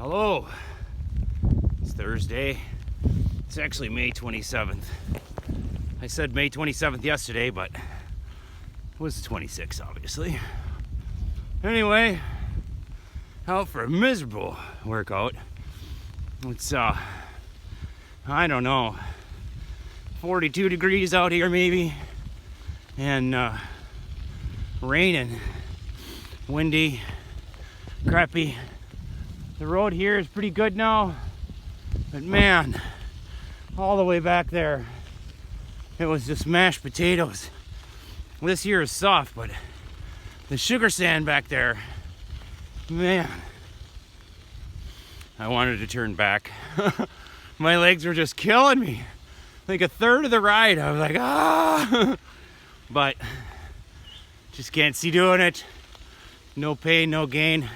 Hello. It's Thursday. It's actually May 27th. I said May 27th yesterday, but it was the 26th, obviously. Anyway, out for a miserable workout. It's, I don't know, 42 degrees out here maybe, and raining, windy, crappy. The road here is pretty good now, but man, all the way back there, it was just mashed potatoes. This here is soft, but the sugar sand back there, man, I wanted to turn back. My legs were just killing me. Like a third of the ride, I was like, ah, but just can't see doing it. No pain, no gain.